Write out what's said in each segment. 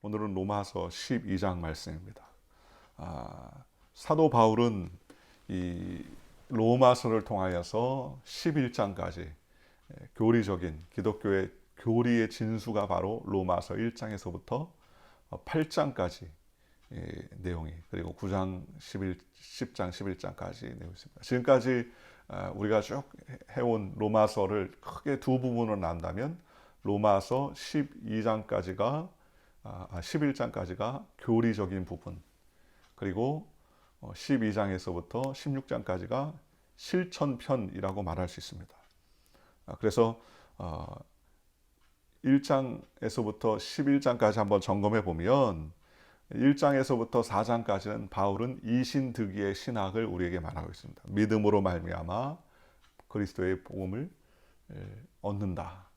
오늘은 로마서 12장 말씀입니다. 사도 바울은 이 로마서를 통하여서 11장까지 교리적인 기독교의 교리의 진수가 바로 로마서 1장에서부터 8장까지 내용이, 그리고 9장, 10장, 11장까지 내용이 있습니다. 지금까지 우리가 쭉 해온 로마서를 크게 두 부분으로 나눈다면 로마서 12장까지가 11장까지가 교리적인 부분, 그리고 12장에서부터 16장까지가 실천편이라고 말할 수 있습니다. 그래서 1장에서부터 11장까지 한번 점검해 보면 1장에서부터 4장까지는 바울은 이신득이의 신학을 우리에게 말하고 있습니다. 믿음으로 말미암아 그리스도의 복음을 얻는다.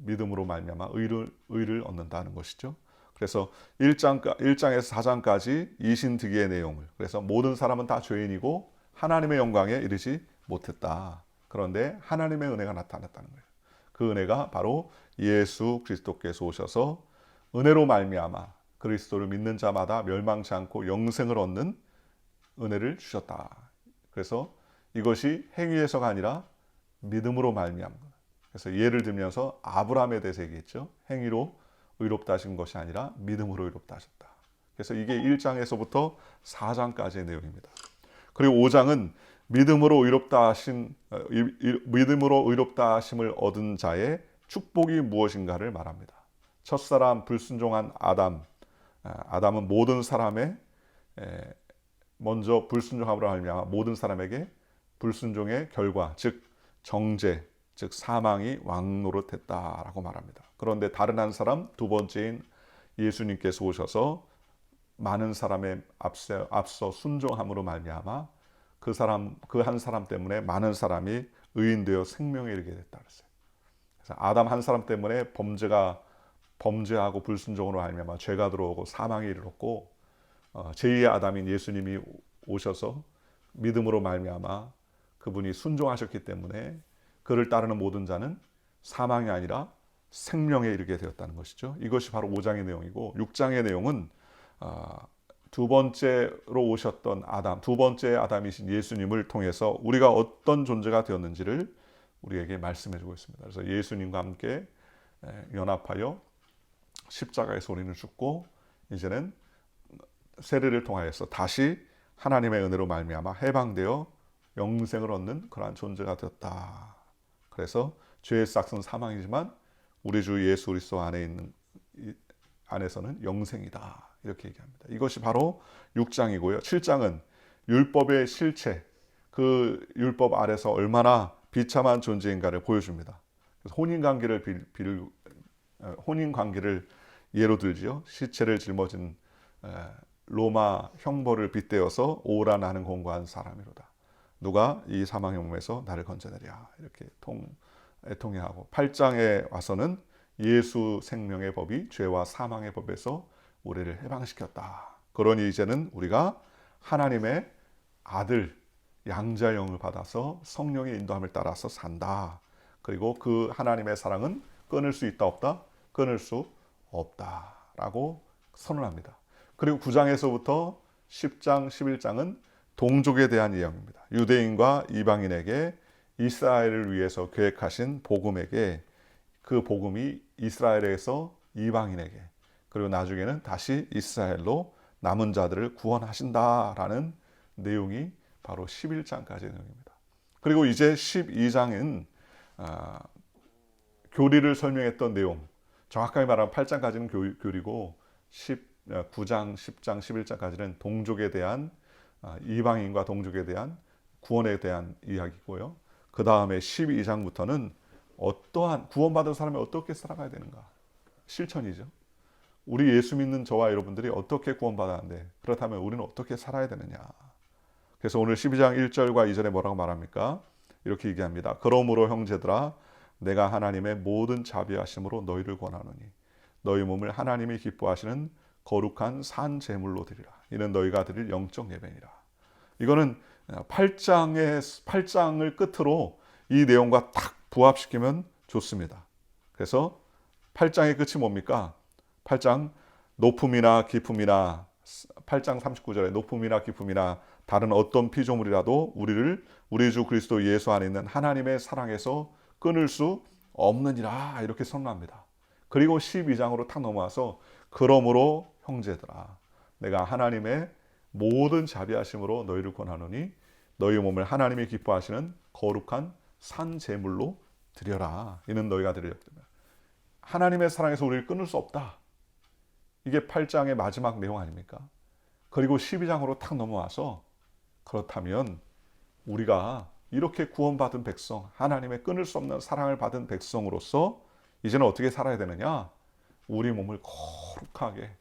믿음으로 말미암아 의를 얻는다는 것이죠. 그래서 1장에서 4장까지 이신득이의 내용을, 그래서 모든 사람은 다 죄인이고 하나님의 영광에 이르지 못했다. 그런데 하나님의 은혜가 나타났다는 거예요. 그 은혜가 바로 예수 그리스도께서 오셔서 은혜로 말미암아 그리스도를 믿는 자마다 멸망치 않고 영생을 얻는 은혜를 주셨다. 그래서 이것이 행위에서가 아니라 믿음으로 말미암은 것. 그래서 예를 들면서 아브라함에 대해서 얘기했죠. 행위로 의롭다 하신 것이 아니라 믿음으로 의롭다 하셨다. 그래서 이게 1장에서부터 4장까지의 내용입니다. 그리고 5장은 믿음으로 의롭다 하심을 얻은 자의 축복이 무엇인가를 말합니다. 첫사람 불순종한 아담은 모든 사람의 먼저 불순종함으로 말미암아 모든 사람에게 불순종의 결과, 즉 정죄, 즉 사망이 왕노릇했다라고 말합니다. 그런데 다른 한 사람, 두 번째인 예수님께서 오셔서 많은 사람의 앞서 순종함으로 말미암아 그 한 사람 때문에 많은 사람이 의인되어 생명에 이르게 됐다 그랬어요. 그래서 아담 한 사람 때문에 범죄하고 불순종으로 말미암아 죄가 들어오고 사망에 이르렀고, 제2의 아담인 예수님이 오셔서 믿음으로 말미암아 그분이 순종하셨기 때문에 그를 따르는 모든 자는 사망이 아니라 생명에 이르게 되었다는 것이죠. 이것이 바로 5장의 내용이고, 6장의 내용은 두 번째로 오셨던 두 번째 아담이신 예수님을 통해서 우리가 어떤 존재가 되었는지를 우리에게 말씀해주고 있습니다. 그래서 예수님과 함께 연합하여 십자가의 소리를 죽고 이제는 세례를 통하여서 다시 하나님의 은혜로 말미암아 해방되어 영생을 얻는 그러한 존재가 되었다. 그래서 죄의 싹은 사망이지만 우리 주 예수 그리스도 안에서는 영생이다. 이렇게 얘기합니다. 이것이 바로 6장이고요. 7장은 율법의 실체, 그 율법 아래서 얼마나 비참한 존재인가를 보여줍니다. 그래서 혼인관계를 예로 들지요. 시체를 짊어진 로마 형벌을 빗대어서 오라 나는 공고한 사람이로다. 누가 이 사망의 몸에서 나를 건져내랴. 이렇게 애통해하고, 8장에 와서는 예수 생명의 법이 죄와 사망의 법에서 우리를 해방시켰다. 그러니 이제는 우리가 하나님의 아들 양자의 영을 받아서 성령의 인도함을 따라서 산다. 그리고 그 하나님의 사랑은 끊을 수 있다 없다? 끊을 수 없다라고 선언합니다. 그리고 9장에서부터 10장, 11장은 동족에 대한 이야기입니다. 유대인과 이방인에게 이스라엘을 위해서 계획하신 복음에게 그 복음이 이스라엘에서 이방인에게, 그리고 나중에는 다시 이스라엘로 남은 자들을 구원하신다라는 내용이 바로 11장까지의 내용입니다. 그리고 이제 12장은 교리를 설명했던 내용, 정확하게 말하면 8장까지는 교리고 9장, 10장, 11장까지는 동족에 대한 이방인과 동족에 대한 구원에 대한 이야기고요. 그 다음에 12장부터는 어떠한 구원받은 사람이 어떻게 살아가야 되는가, 실천이죠. 우리 예수 믿는 저와 여러분들이 어떻게 구원받았는데, 그렇다면 우리는 어떻게 살아야 되느냐. 그래서 오늘 12장 1절과 2절에 뭐라고 말합니까? 이렇게 얘기합니다. 그러므로 형제들아, 내가 하나님의 모든 자비하심으로 너희를 권하노니 너희 몸을 하나님이 기뻐하시는 거룩한 산 제물로 드리라. 이는 너희가 드릴 영적 예배니라. 이거는 8장을 끝으로 이 내용과 딱 부합시키면 좋습니다. 그래서 8장의 끝이 뭡니까? 8장 높음이나 깊음이나 8장 39절에 높음이나 깊음이나 다른 어떤 피조물이라도 우리를 우리 주 그리스도 예수 안에 있는 하나님의 사랑에서 끊을 수 없느니라 이렇게 선언합니다. 그리고 12장으로 탁 넘어와서 그러므로 형제들아 내가 하나님의 모든 자비하심으로 너희를 권하노니 너희 몸을 하나님이 기뻐하시는 거룩한 산 제물로 드려라. 이는 너희가 드려야 된다. 하나님의 사랑에서 우리를 끊을 수 없다. 이게 8장의 마지막 내용 아닙니까? 그리고 12장으로 탁 넘어와서 그렇다면 우리가 이렇게 구원받은 백성, 하나님의 끊을 수 없는 사랑을 받은 백성으로서 이제는 어떻게 살아야 되느냐? 우리 몸을 거룩하게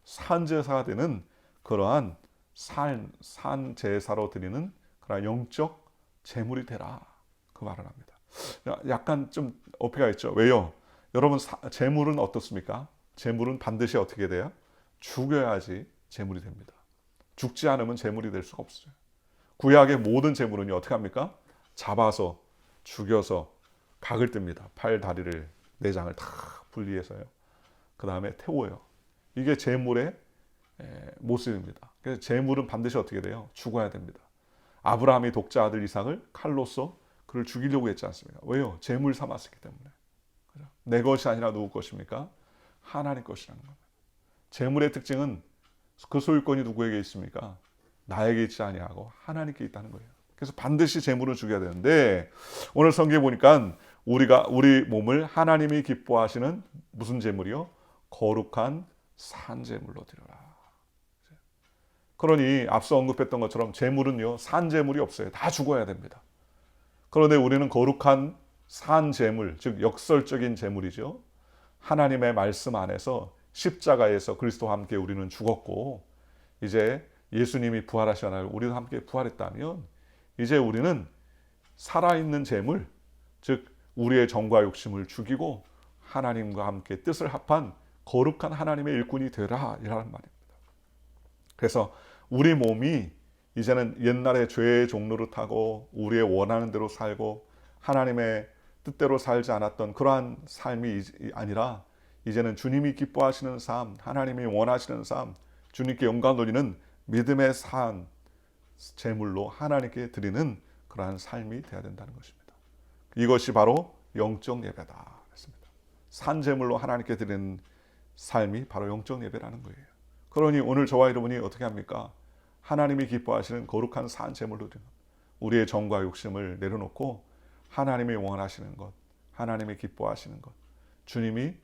산제사가 되는 그러한 산 제사로 드리는 그러한 영적 제물이 되라. 그 말을 합니다. 약간 좀 어폐가 있죠. 왜요? 여러분 제물은 어떻습니까? 제물은 반드시 어떻게 돼요? 죽여야지 제물이 됩니다. 죽지 않으면 제물이 될 수가 없어요. 구약의 모든 제물은요 어떻게 합니까? 잡아서 죽여서 각을 뜹니다. 팔, 다리를, 내장을 다 분리해서요. 그 다음에 태워요. 이게 제물의 모습입니다. 그래서 제물은 반드시 어떻게 돼요? 죽어야 됩니다. 아브라함이 독자 아들 이삭을 칼로서 그를 죽이려고 했지 않습니까? 왜요? 제물 삼았기 때문에. 내 것이 아니라 누구 것입니까? 하나님 것이라는 겁니다. 제물의 특징은 그 소유권이 누구에게 있습니까? 나에게 있지 아니하고 하나님께 있다는 거예요. 그래서 반드시 제물을 죽여야 되는데 오늘 성경에 보니까 우리 몸을 하나님이 기뻐하시는 무슨 제물이요? 거룩한 산 제물로 드려라. 그러니 앞서 언급했던 것처럼 제물은요 산 제물이 없어요. 다 죽어야 됩니다. 그런데 우리는 거룩한 산 제물, 즉 역설적인 제물이죠. 하나님의 말씀 안에서 십자가에서 그리스도와 함께 우리는 죽었고 이제 예수님이 부활하신 날 우리도 함께 부활했다면 이제 우리는 살아있는 제물, 즉 우리의 정과 욕심을 죽이고 하나님과 함께 뜻을 합한 거룩한 하나님의 일꾼이 되라 이라는 말입니다. 그래서 우리 몸이 이제는 옛날에 죄의 종로를 타고 우리의 원하는 대로 살고 하나님의 뜻대로 살지 않았던 그러한 삶이 아니라 이제는 주님이 기뻐하시는 삶, 하나님이 원하시는 삶, 주님께 영광 돌리는 믿음의 산 제물로 하나님께 드리는 그러한 삶이 되어야 된다는 것입니다. 이것이 바로 영적 예배다. 산 제물로 하나님께 드리는 삶이 바로 영적 예배라는 거예요. 그러니 오늘 저와 여러분이 어떻게 합니까? 하나님이 기뻐하시는 거룩한 산 제물로 드리는 우리의 정과 욕심을 내려놓고 하나님이 원하시는 것, 하나님이 기뻐하시는 것, 주님이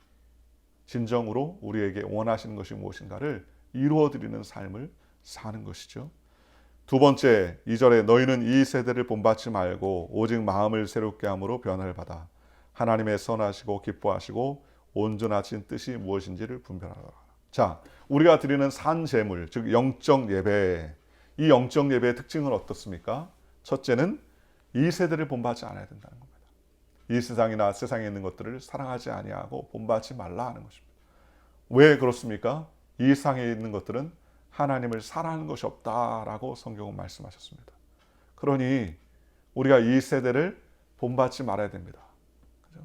진정으로 우리에게 원하시는 것이 무엇인가를 이루어드리는 삶을 사는 것이죠. 두 번째, 2절에 너희는 이 세대를 본받지 말고 오직 마음을 새롭게 함으로 변화를 받아 하나님의 선하시고 기뻐하시고 온전하신 뜻이 무엇인지를 분별하라. 자, 우리가 드리는 산 제물, 즉 영적 예배, 이 영적 예배의 특징은 어떻습니까? 첫째는 이 세대를 본받지 않아야 된다는 겁니다. 이 세상이나 세상에 있는 것들을 사랑하지 아니하고 본받지 말라 하는 것입니다. 왜 그렇습니까? 이 세상에 있는 것들은 하나님을 사랑하는 것이 없다라고 성경은 말씀하셨습니다. 그러니 우리가 이 세대를 본받지 말아야 됩니다. 그죠?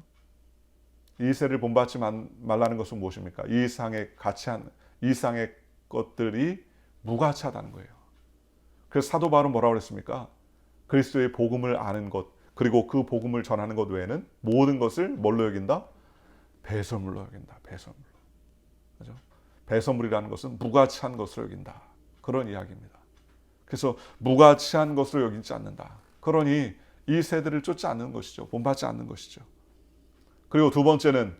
이 세대를 본받지 말라는 것은 무엇입니까? 이 세상의 것들이 무가치하다는 거예요. 그래서 사도 바울은 뭐라고 그랬습니까? 그리스도의 복음을 아는 것, 그리고 그 복음을 전하는 것 외에는 모든 것을 뭘로 여긴다? 배설물로 여긴다. 배설물로. 그죠? 배설물이라는 것은 무가치한 것으로 여긴다. 그런 이야기입니다. 그래서 무가치한 것으로 여기지 않는다. 그러니 이 세대를 쫓지 않는 것이죠. 본받지 않는 것이죠. 그리고 두 번째는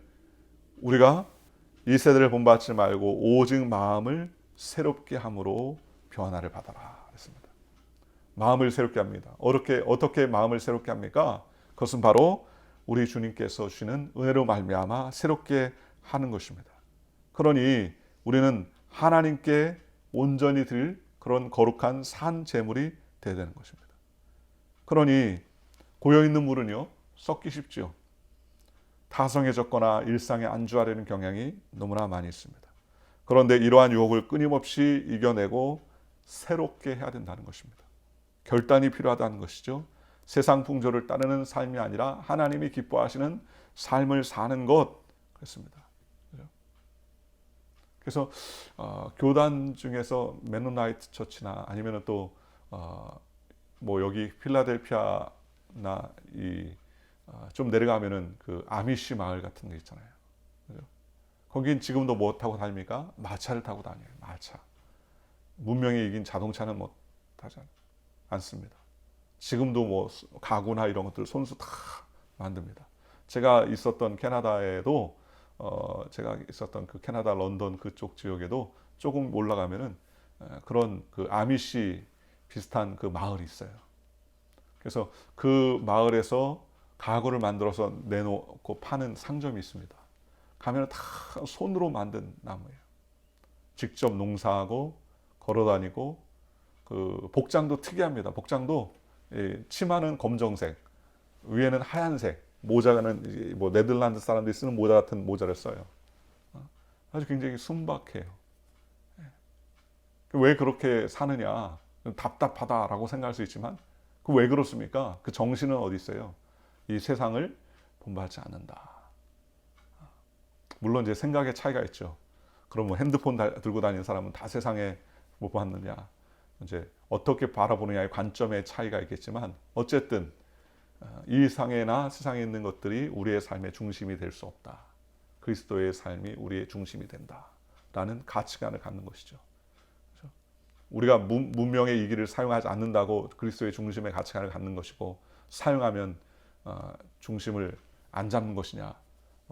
우리가 이 세대를 본받지 말고 오직 마음을 새롭게 함으로 변화를 받아라. 그랬습니다. 마음을 새롭게 합니다. 어떻게 마음을 새롭게 합니까? 그것은 바로 우리 주님께서 주시는 은혜로 말미암아 새롭게 하는 것입니다. 그러니 우리는 하나님께 온전히 드릴 그런 거룩한 산 제물이 되어야 되는 것입니다. 그러니 고여있는 물은요 썩기 쉽죠. 타성해졌거나 일상에 안주하려는 경향이 너무나 많이 있습니다. 그런데 이러한 유혹을 끊임없이 이겨내고 새롭게 해야 된다는 것입니다. 결단이 필요하다는 것이죠. 세상 풍조를 따르는 삶이 아니라 하나님이 기뻐하시는 삶을 사는 것 그렇습니다. 그래서 교단 중에서 메노나이트 처치나 아니면 또 뭐 여기 필라델피아나 이 좀 내려가면은 그 아미시 마을 같은 게 있잖아요. 그죠? 거긴 지금도 뭐 타고 다닙니까? 마차를 타고 다녀요. 마차. 문명이 이긴 자동차는 뭐 타지 않습니다. 지금도 뭐 가구나 이런 것들 손수 다 만듭니다. 제가 있었던 캐나다에도 제가 있었던 그 캐나다 런던 그쪽 지역에도 조금 올라가면은 그런 그 아미시 비슷한 그 마을이 있어요. 그래서 그 마을에서 가구를 만들어서 내놓고 파는 상점이 있습니다. 가면 다 손으로 만든 나무예요. 직접 농사하고 걸어다니고 그 복장도 특이합니다. 복장도 치마는 검정색, 위에는 하얀색, 모자는 뭐 네덜란드 사람들이 쓰는 모자 같은 모자를 써요. 아주 굉장히 순박해요. 왜 그렇게 사느냐? 답답하다라고 생각할 수 있지만 그 왜 그렇습니까? 그 정신은 어디 있어요? 이 세상을 본받지 않는다. 물론 이제 생각의 차이가 있죠. 그럼 뭐 핸드폰 들고 다니는 사람은 다 세상에 못 봤느냐? 이제 어떻게 바라보느냐의 관점의 차이가 있겠지만 어쨌든 이 상해나 세상에 있는 것들이 우리의 삶의 중심이 될 수 없다. 그리스도의 삶이 우리의 중심이 된다라는 가치관을 갖는 것이죠. 그렇죠? 우리가 문명의 이 길을 사용하지 않는다고 그리스도의 중심의 가치관을 갖는 것이고 사용하면 중심을 안 잡는 것이냐?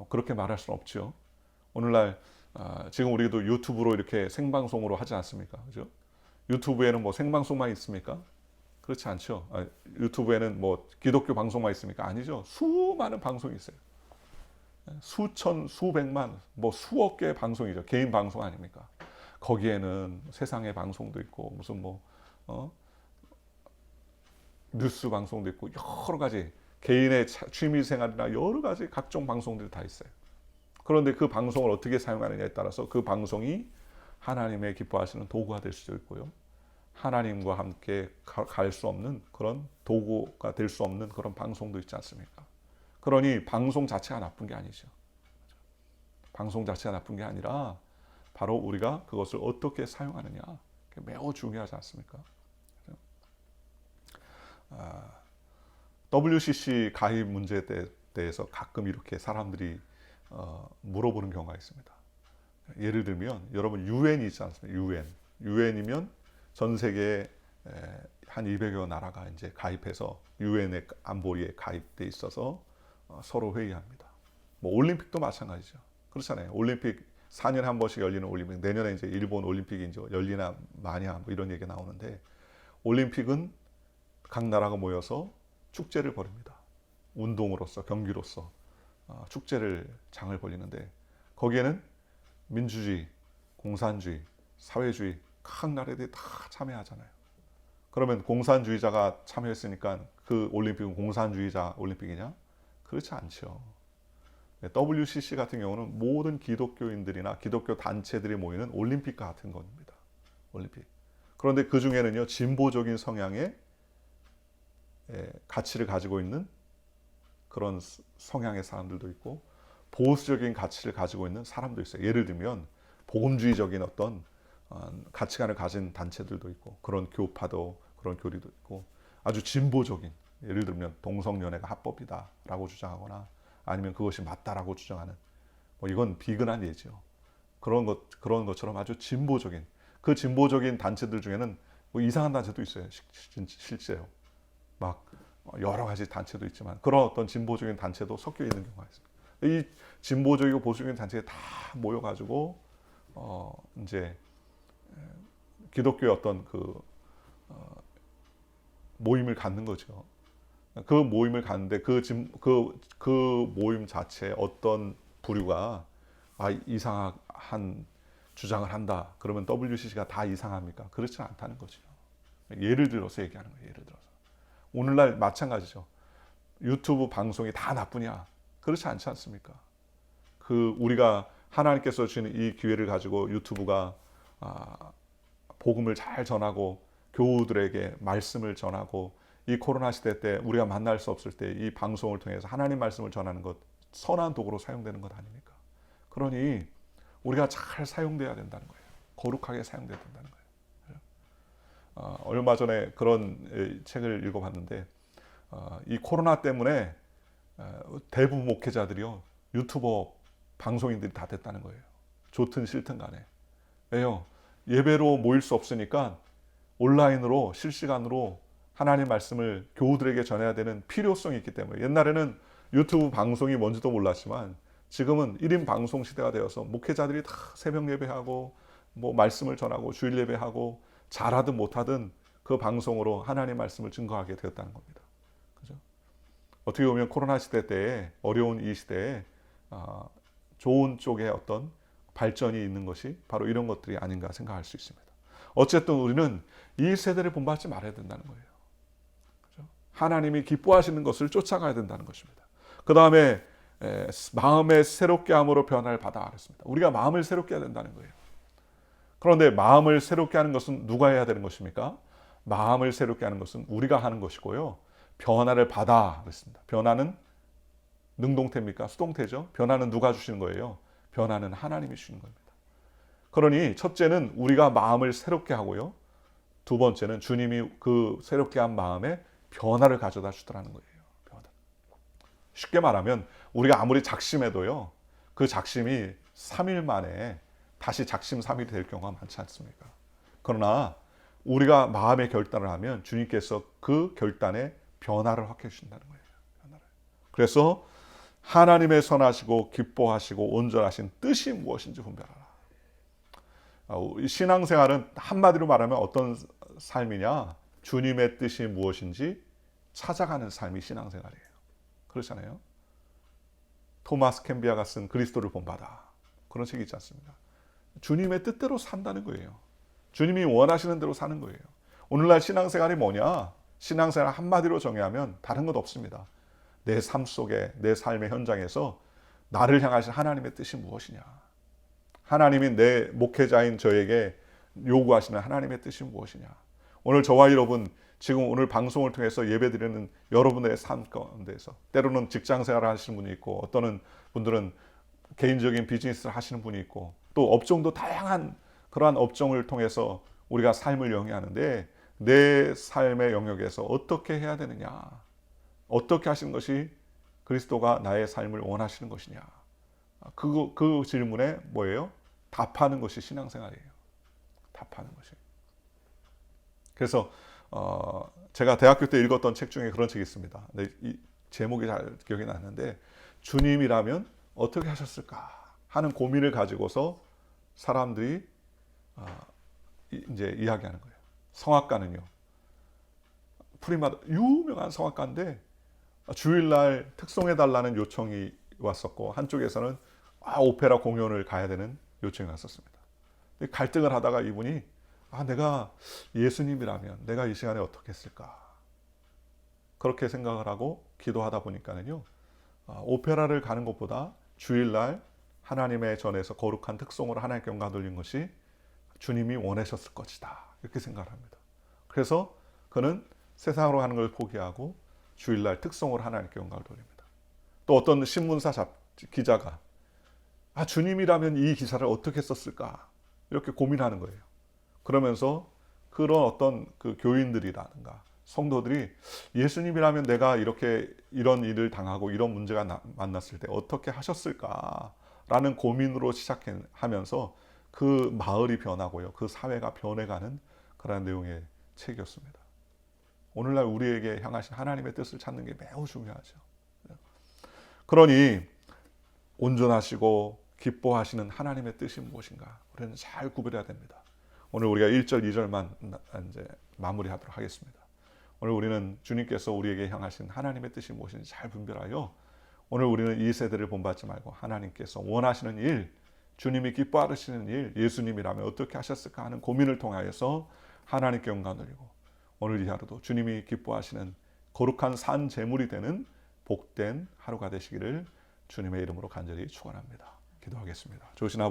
그렇게 말할 수는 없죠. 오늘날 지금 우리도 유튜브로 이렇게 생방송으로 하지 않습니까? 그죠? 유튜브에는 뭐 생방송만 있습니까? 그렇지 않죠. 유튜브에는 뭐 기독교 방송만 있습니까? 아니죠. 수많은 방송이 있어요. 수천, 수백만, 뭐 수억 개의 방송이죠. 개인 방송 아닙니까? 거기에는 세상의 방송도 있고 무슨 뭐 뉴스 방송도 있고 여러 가지 개인의 취미 생활이나 여러 가지 각종 방송들이 다 있어요. 그런데 그 방송을 어떻게 사용하느냐에 따라서 그 방송이 하나님의 기뻐하시는 도구가 될 수도 있고요. 하나님과 함께 갈 수 없는 그런 도구가 될 수 없는 그런 방송도 있지 않습니까? 그러니 방송 자체가 나쁜 게 아니죠. 방송 자체가 나쁜 게 아니라 바로 우리가 그것을 어떻게 사용하느냐 매우 중요하지 않습니까? WCC 가입 문제에 대해서 가끔 이렇게 사람들이 물어보는 경우가 있습니다. 예를 들면 여러분 유엔이 있지 않습니까? 유엔이면 전 세계에 한 200여 나라가 이제 가입해서 유엔의 안보리에 가입돼 있어서 서로 회의합니다. 뭐 올림픽도 마찬가지죠. 그렇잖아요. 올림픽 4년에 한 번씩 열리는 올림픽, 내년에 이제 일본 올림픽이 이제 열리나 마냐 뭐 이런 얘기 나오는데 올림픽은 각 나라가 모여서 축제를 벌입니다. 운동으로서 경기로서 축제를 장을 벌이는데 거기에는 민주주의, 공산주의, 사회주의 각 나라들이 다 참여하잖아요. 그러면 공산주의자가 참여했으니까 그 올림픽은 공산주의자 올림픽이냐? 그렇지 않죠. WCC 같은 경우는 모든 기독교인들이나 기독교 단체들이 모이는 올림픽과 같은 겁니다. 올림픽. 그런데 그 중에는요 진보적인 성향의 가치를 가지고 있는 그런 성향의 사람들도 있고 보수적인 가치를 가지고 있는 사람도 있어요. 예를 들면 복음주의적인 어떤 가치관을 가진 단체들도 있고 그런 교파도 그런 교리도 있고 아주 진보적인 예를 들면 동성연애가 합법이다라고 주장하거나 아니면 그것이 맞다라고 주장하는 뭐 이건 비근한 예죠. 그런 것처럼 아주 진보적인 그 진보적인 단체들 중에는 뭐 이상한 단체도 있어요. 실제로 막 여러 가지 단체도 있지만 그런 어떤 진보적인 단체도 섞여 있는 경우가 있습니다. 이 진보적이고 보수적인 단체에 다 모여가지고 이제 기독교의 어떤 그 모임을 갖는 거죠. 그 모임을 갖는데 그 모임 자체에 어떤 부류가 이상한 주장을 한다. 그러면 WCC가 다 이상합니까? 그렇지 않다는 거죠. 예를 들어서 얘기하는 거예요. 예를 들어서. 오늘날 마찬가지죠. 유튜브 방송이 다 나쁘냐? 그렇지 않지 않습니까? 우리가 하나님께서 주시는 이 기회를 가지고 유튜브가 복음을 잘 전하고 교우들에게 말씀을 전하고 이 코로나 시대 때 우리가 만날 수 없을 때 이 방송을 통해서 하나님 말씀을 전하는 것 선한 도구로 사용되는 것 아닙니까? 그러니 우리가 잘 사용돼야 된다는 거예요. 거룩하게 사용돼야 된다는 거예요. 얼마 전에 그런 책을 읽어봤는데 이 코로나 때문에 대부분 목회자들이요 유튜버 방송인들이 다 됐다는 거예요. 좋든 싫든 간에. 왜요? 예배로 모일 수 없으니까 온라인으로 실시간으로 하나님 말씀을 교우들에게 전해야 되는 필요성이 있기 때문에 옛날에는 유튜브 방송이 뭔지도 몰랐지만 지금은 1인 방송 시대가 되어서 목회자들이 다 새벽 예배하고 뭐 말씀을 전하고 주일 예배하고 잘하든 못하든 그 방송으로 하나님 말씀을 증거하게 되었다는 겁니다. 그죠? 어떻게 보면 코로나 시대 때에 어려운 이 시대에 좋은 쪽에 어떤 발전이 있는 것이 바로 이런 것들이 아닌가 생각할 수 있습니다. 어쨌든 우리는 이 세대를 본받지 말아야 된다는 거예요. 그죠? 하나님이 기뻐하시는 것을 쫓아가야 된다는 것입니다. 그 다음에 마음의 새롭게 함으로 변화를 받아 그랬습니다. 우리가 마음을 새롭게 해야 된다는 거예요. 그런데 마음을 새롭게 하는 것은 누가 해야 되는 것입니까? 마음을 새롭게 하는 것은 우리가 하는 것이고요. 변화를 받아 그랬습니다. 변화는 능동태입니까? 수동태죠. 변화는 누가 주시는 거예요? 변화는 하나님이 주시는 겁니다. 그러니 첫째는 우리가 마음을 새롭게 하고요. 두 번째는 주님이 그 새롭게 한 마음에 변화를 가져다 주더라는 거예요. 변화. 쉽게 말하면 우리가 아무리 작심해도요. 그 작심이 3일 만에 다시 작심 3일이 될 경우가 많지 않습니까? 그러나 우리가 마음의 결단을 하면 주님께서 그 결단에 변화를 확해 주신다는 거예요. 변화를. 그래서 하나님의 선하시고 기뻐하시고 온전하신 뜻이 무엇인지 분별하라. 신앙생활은 한마디로 말하면 어떤 삶이냐? 주님의 뜻이 무엇인지 찾아가는 삶이 신앙생활이에요. 그렇잖아요. 토마스 캠비아가 쓴 그리스도를 본받아. 그런 책이 있지 않습니까? 주님의 뜻대로 산다는 거예요. 주님이 원하시는 대로 사는 거예요. 오늘날 신앙생활이 뭐냐? 신앙생활 한마디로 정의하면 다른 것 없습니다. 내 삶 속에, 내 삶의 현장에서 나를 향하신 하나님의 뜻이 무엇이냐? 하나님이 내 목회자인 저에게 요구하시는 하나님의 뜻이 무엇이냐? 오늘 저와 여러분, 지금 오늘 방송을 통해서 예배드리는 여러분의 삶 가운데서 때로는 직장생활을 하시는 분이 있고 어떤 분들은 개인적인 비즈니스를 하시는 분이 있고 또 업종도 다양한 그러한 업종을 통해서 우리가 삶을 영위하는데 내 삶의 영역에서 어떻게 해야 되느냐? 어떻게 하시는 것이 그리스도가 나의 삶을 원하시는 것이냐? 그 질문에 뭐예요? 답하는 것이 신앙생활이에요. 답하는 것이. 그래서 제가 대학교 때 읽었던 책 중에 그런 책이 있습니다. 근데 이 제목이 잘 기억이 나는데 주님이라면 어떻게 하셨을까 하는 고민을 가지고서 사람들이 이제 이야기하는 거예요. 성악가는요. 프리마다 유명한 성악가인데 주일날 특송해달라는 요청이 왔었고 한쪽에서는 오페라 공연을 가야 되는 요청이 왔었습니다. 갈등을 하다가 이분이 내가 예수님이라면 내가 이 시간에 어떻게 했을까 그렇게 생각을 하고 기도하다 보니까는요 오페라를 가는 것보다 주일날 하나님의 전에서 거룩한 특송으로 하나님께 영광 돌린 것이 주님이 원하셨을 것이다 이렇게 생각을 합니다. 그래서 그는 세상으로 가는 걸 포기하고 주일날 특송으로 하나님께 영광을 돌립니다. 또 어떤 신문사 기자가 주님이라면 이 기사를 어떻게 썼을까 이렇게 고민하는 거예요. 그러면서 그런 어떤 그 교인들이라든가 성도들이 예수님이라면 내가 이런 일을 당하고 이런 문제가 만났을 때 어떻게 하셨을까라는 고민으로 시작하면서 그 마을이 변하고요. 그 사회가 변해가는 그런 내용의 책이었습니다. 오늘날 우리에게 향하신 하나님의 뜻을 찾는 게 매우 중요하죠. 그러니 온전하시고 기뻐하시는 하나님의 뜻이 무엇인가 우리는 잘 구별해야 됩니다. 오늘 우리가 1절, 2절만 이제 마무리하도록 하겠습니다. 오늘 우리는 주님께서 우리에게 향하신 하나님의 뜻이 무엇인지 잘 분별하여 오늘 우리는 이 세대를 본받지 말고 하나님께서 원하시는 일, 주님이 기뻐하시는 일, 예수님이라면 어떻게 하셨을까 하는 고민을 통하여서 하나님께 영광 돌리고 오늘 이 하루도 주님이 기뻐하시는 거룩한 산 제물이 되는 복된 하루가 되시기를 주님의 이름으로 간절히 축원합니다. 기도하겠습니다. 좋으신 아버지